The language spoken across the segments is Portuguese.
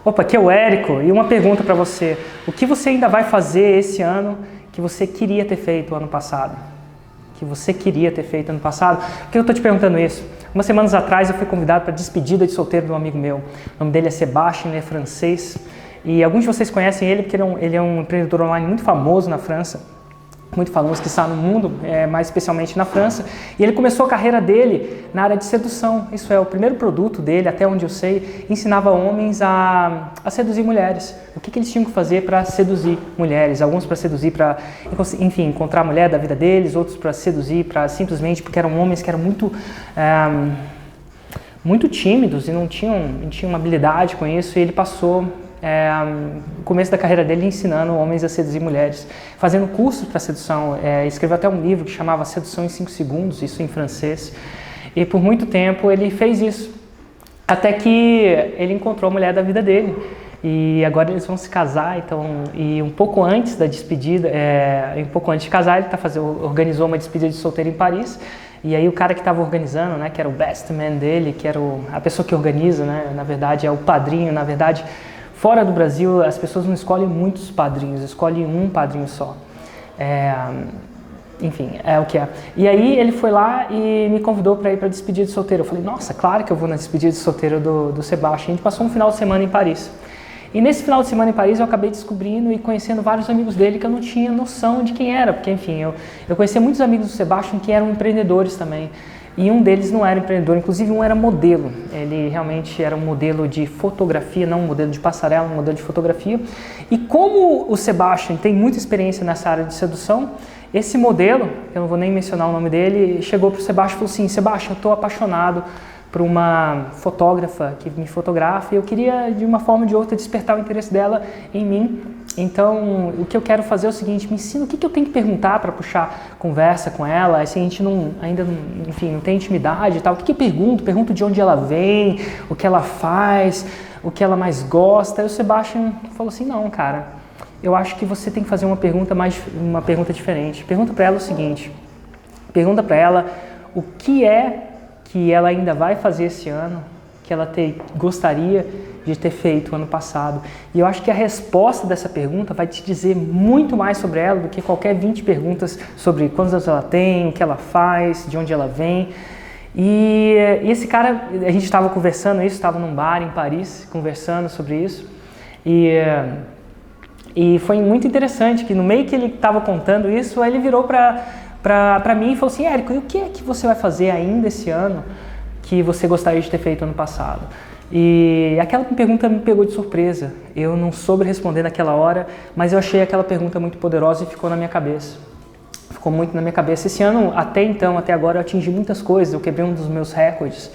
Opa, aqui é o Érico e uma pergunta para você. O que você ainda vai fazer esse ano que você queria ter feito ano passado? Que você queria ter feito ano passado? Por que eu estou te perguntando isso? Umas semanas atrás eu fui convidado para a despedida de solteiro de um amigo meu. O nome dele é Sebastian, ele é francês. E alguns de vocês conhecem ele porque ele é um empreendedor online muito famoso na França. Muito famoso que está no mundo, mais especialmente na França. E ele começou a carreira dele na área de sedução. Isso é, o primeiro produto dele, até onde eu sei, ensinava homens a seduzir mulheres. O que eles tinham que fazer para seduzir mulheres. Alguns para seduzir, para, enfim, encontrar a mulher da vida deles. Outros para seduzir, para simplesmente porque eram homens que eram muito tímidos e não tinham uma habilidade com isso. E ele passou o começo da carreira dele ensinando homens a seduzir mulheres, fazendo cursos para sedução. Escreveu até um livro que chamava Sedução em 5 Segundos, isso em francês. E por muito tempo ele fez isso, até que ele encontrou a mulher da vida dele. E agora eles vão se casar, então, e um pouco antes da despedida, um pouco antes de casar, ele organizou uma despedida de solteiro em Paris. E aí o cara que estava organizando, né, que era o best man dele, que era a pessoa que organiza, né, na verdade é o padrinho, na verdade. Fora do Brasil, as pessoas não escolhem muitos padrinhos, escolhem um padrinho só. Enfim, é o que é. E aí ele foi lá e me convidou para ir para a despedida de solteiro. Eu falei, nossa, claro que eu vou na despedida de solteiro do Sebastião. A gente passou um final de semana em Paris. E nesse final de semana em Paris eu acabei descobrindo e conhecendo vários amigos dele que eu não tinha noção de quem era. Porque, enfim, eu conheci muitos amigos do Sebastião que eram empreendedores também. E um deles não era empreendedor, inclusive um era modelo. Ele realmente era um modelo de fotografia, não um modelo de passarela, um modelo de fotografia. E como o Sebastian tem muita experiência nessa área de sedução, esse modelo, eu não vou nem mencionar o nome dele, chegou para o Sebastian e falou assim, Sebastian, eu estou apaixonado por uma fotógrafa que me fotografa e eu queria, de uma forma ou de outra, despertar o interesse dela em mim. Então, o que eu quero fazer é o seguinte, me ensina o que eu tenho que perguntar para puxar conversa com ela, se a gente ainda não tem intimidade e tal, o que eu pergunto? Pergunto de onde ela vem, o que ela faz, o que ela mais gosta. Aí o Sebastian falou assim, não, cara, eu acho que você tem que fazer uma pergunta diferente. Pergunta para ela o seguinte, pergunta para ela o que é que ela ainda vai fazer esse ano, que ela gostaria de ter feito ano passado. E eu acho que a resposta dessa pergunta vai te dizer muito mais sobre ela do que qualquer 20 perguntas sobre quantos anos ela tem, o que ela faz, de onde ela vem. E esse cara, a gente estava conversando isso, estava num bar em Paris, conversando sobre isso. E foi muito interessante que no meio que ele estava contando isso, ele virou para mim e falou assim, Érico, e o que é que você vai fazer ainda esse ano que você gostaria de ter feito ano passado? E aquela pergunta me pegou de surpresa. Eu não soube responder naquela hora, mas eu achei aquela pergunta muito poderosa e ficou na minha cabeça. Ficou muito na minha cabeça. Esse ano, até agora, eu atingi muitas coisas. Eu quebrei um dos meus recordes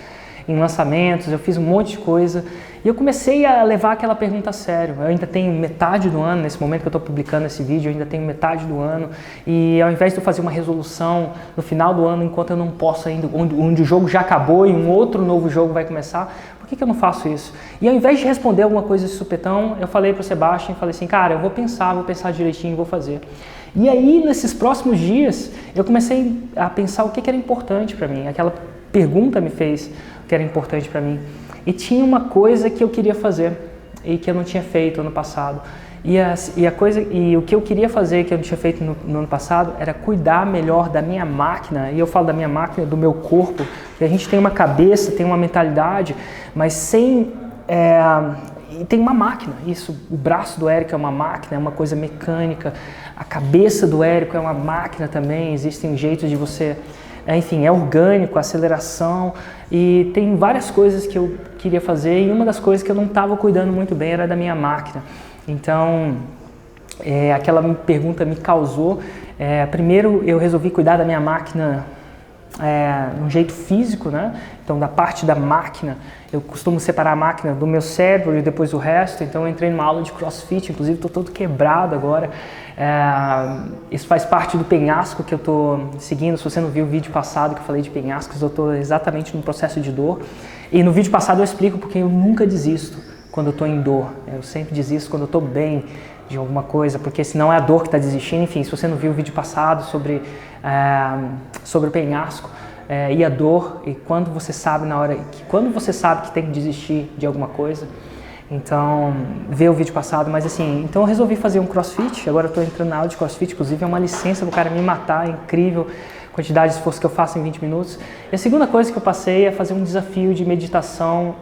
em lançamentos, eu fiz um monte de coisa. E eu comecei a levar aquela pergunta a sério. Eu ainda tenho metade do ano, nesse momento que eu estou publicando esse vídeo, eu ainda tenho metade do ano. E ao invés de eu fazer uma resolução no final do ano, enquanto eu não posso ainda, onde o jogo já acabou e um outro novo jogo vai começar, por que eu não faço isso? E ao invés de responder alguma coisa de supetão, eu falei para o Sebastian, falei assim, cara, eu vou pensar direitinho e vou fazer. E aí, nesses próximos dias, eu comecei a pensar o que era importante para mim. Aquela pergunta me fez o que era importante para mim. E tinha uma coisa que eu queria fazer e que eu não tinha feito ano passado. E o que eu queria fazer que eu não tinha feito no ano passado era cuidar melhor da minha máquina. E eu falo da minha máquina, do meu corpo. E a gente tem uma cabeça, tem uma mentalidade, mas e tem uma máquina. Isso, o braço do Érico é uma máquina, é uma coisa mecânica. A cabeça do Érico é uma máquina também. Existem jeitos de você... Enfim, é orgânico, aceleração, e tem várias coisas que eu queria fazer, e uma das coisas que eu não estava cuidando muito bem era da minha máquina. Então, aquela pergunta me causou. Primeiro, eu resolvi cuidar da minha máquina de um jeito físico, né? Então, da parte da máquina, eu costumo separar a máquina do meu cérebro e depois o resto. Então, eu entrei numa aula de CrossFit, inclusive estou todo quebrado agora. Isso faz parte do penhasco que eu estou seguindo. Se você não viu o vídeo passado que eu falei de penhascos, eu estou exatamente no processo de dor. E no vídeo passado eu explico porque eu nunca desisto quando eu estou em dor. Eu sempre desisto quando eu estou bem de alguma coisa, porque senão é a dor que está desistindo. Enfim, se você não viu o vídeo passado sobre o penhasco e a dor, e quando você sabe que tem que desistir de alguma coisa, Então, ver o vídeo passado, mas assim, então eu resolvi fazer um CrossFit, agora eu tô entrando na aula de CrossFit, inclusive é uma licença pro cara me matar, é incrível a quantidade de esforço que eu faço em 20 minutos. E a segunda coisa que eu passei é fazer um desafio de meditação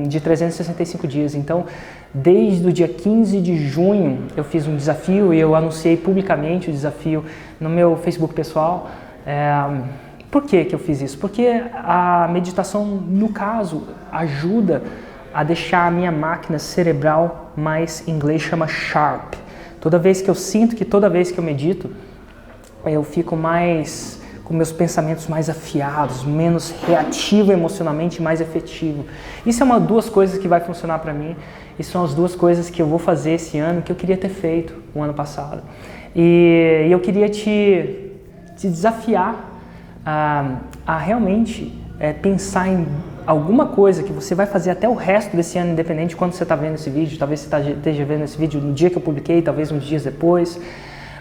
de 365 dias. Então, desde o dia 15 de junho eu fiz um desafio e eu anunciei publicamente o desafio no meu Facebook pessoal. Por que eu fiz isso? Porque a meditação, no caso, ajuda a deixar a minha máquina cerebral mais, em inglês chama sharp. Toda vez que eu sinto que toda vez que eu medito, eu fico mais com meus pensamentos mais afiados, menos reativo emocionalmente, mais efetivo. Isso é duas coisas que vai funcionar para mim, e são as duas coisas que eu vou fazer esse ano, que eu queria ter feito o ano passado. E eu queria te desafiar a realmente pensar em alguma coisa que você vai fazer até o resto desse ano, independente de quando você está vendo esse vídeo. Talvez você esteja vendo esse vídeo no dia que eu publiquei, talvez uns dias depois.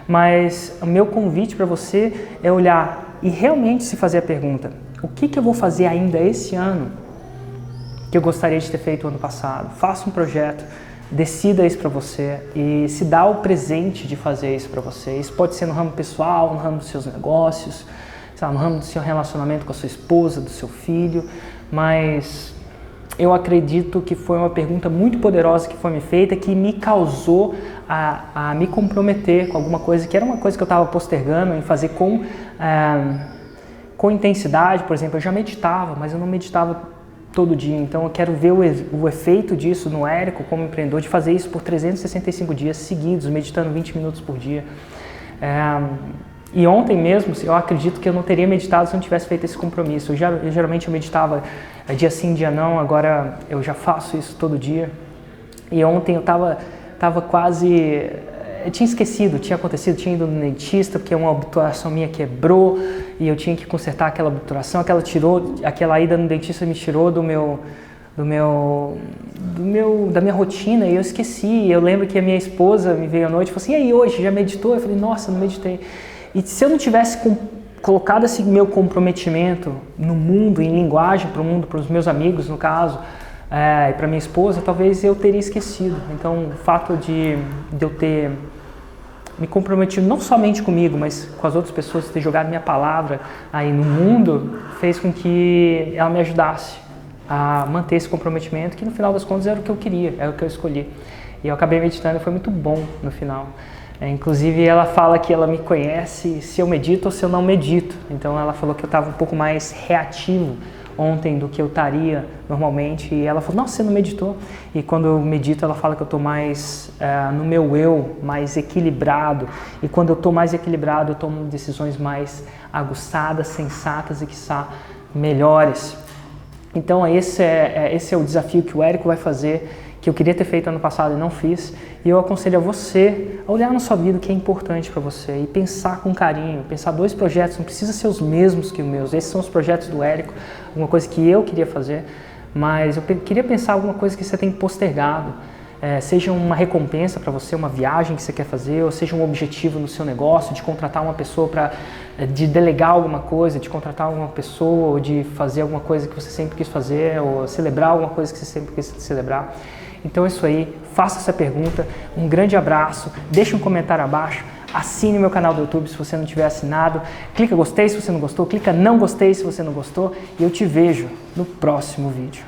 Mas o meu convite para você é olhar e realmente se fazer a pergunta: o que eu vou fazer ainda esse ano que eu gostaria de ter feito o ano passado? Faça um projeto, decida isso para você e se dá o presente de fazer isso para você. Isso pode ser no ramo pessoal, no ramo dos seus negócios, no ramo do seu relacionamento com a sua esposa, do seu filho, mas eu acredito que foi uma pergunta muito poderosa que foi me feita, que me causou a me comprometer com alguma coisa, que era uma coisa que eu estava postergando em fazer com intensidade. Por exemplo, eu já meditava, mas eu não meditava todo dia, então eu quero ver o efeito disso no Érico como empreendedor, de fazer isso por 365 dias seguidos, meditando 20 minutos por dia. E ontem mesmo, eu acredito que eu não teria meditado se eu não tivesse feito esse compromisso. Geralmente eu meditava dia sim, dia não, agora eu já faço isso todo dia. E ontem eu estava quase... Eu tinha esquecido, tinha acontecido, tinha ido no dentista porque uma obturação minha quebrou e eu tinha que consertar aquela obturação, aquela ida no dentista me tirou da minha rotina e eu esqueci. Eu lembro que a minha esposa me veio à noite e falou assim: e aí, hoje, já meditou? Eu falei: nossa, não meditei. E se eu não tivesse colocado esse meu comprometimento no mundo, em linguagem para o mundo, para os meus amigos, no caso, e para minha esposa, talvez eu teria esquecido. Então, o fato de eu ter me comprometido não somente comigo, mas com as outras pessoas, ter jogado minha palavra aí no mundo, fez com que ela me ajudasse a manter esse comprometimento, que no final das contas era o que eu queria, era o que eu escolhi. E eu acabei meditando e foi muito bom no final. Inclusive ela fala que ela me conhece se eu medito ou se eu não medito. Então ela falou que eu estava um pouco mais reativo ontem do que eu estaria normalmente. E ela falou: nossa, você não meditou? E quando eu medito, ela fala que eu estou mais no meu eu, mais equilibrado. E quando eu estou mais equilibrado, eu tomo decisões mais aguçadas, sensatas e quiçá melhores. Então esse é o desafio que o Érico vai fazer, que eu queria ter feito ano passado e não fiz. E eu aconselho a você a olhar na sua vida o que é importante para você e pensar com carinho, pensar 2 projetos, não precisa ser os mesmos que os meus. Esses são os projetos do Érico, alguma coisa que eu queria fazer, mas eu queria pensar alguma coisa que você tem postergado, seja uma recompensa para você, uma viagem que você quer fazer, ou seja um objetivo no seu negócio, de contratar uma pessoa de delegar alguma coisa, de contratar alguma pessoa, ou de fazer alguma coisa que você sempre quis fazer, ou celebrar alguma coisa que você sempre quis celebrar. Então é isso aí, faça essa pergunta, um grande abraço, deixe um comentário abaixo, assine meu canal do YouTube se você não tiver assinado, clica gostei se você não gostou, clica não gostei se você não gostou, e eu te vejo no próximo vídeo.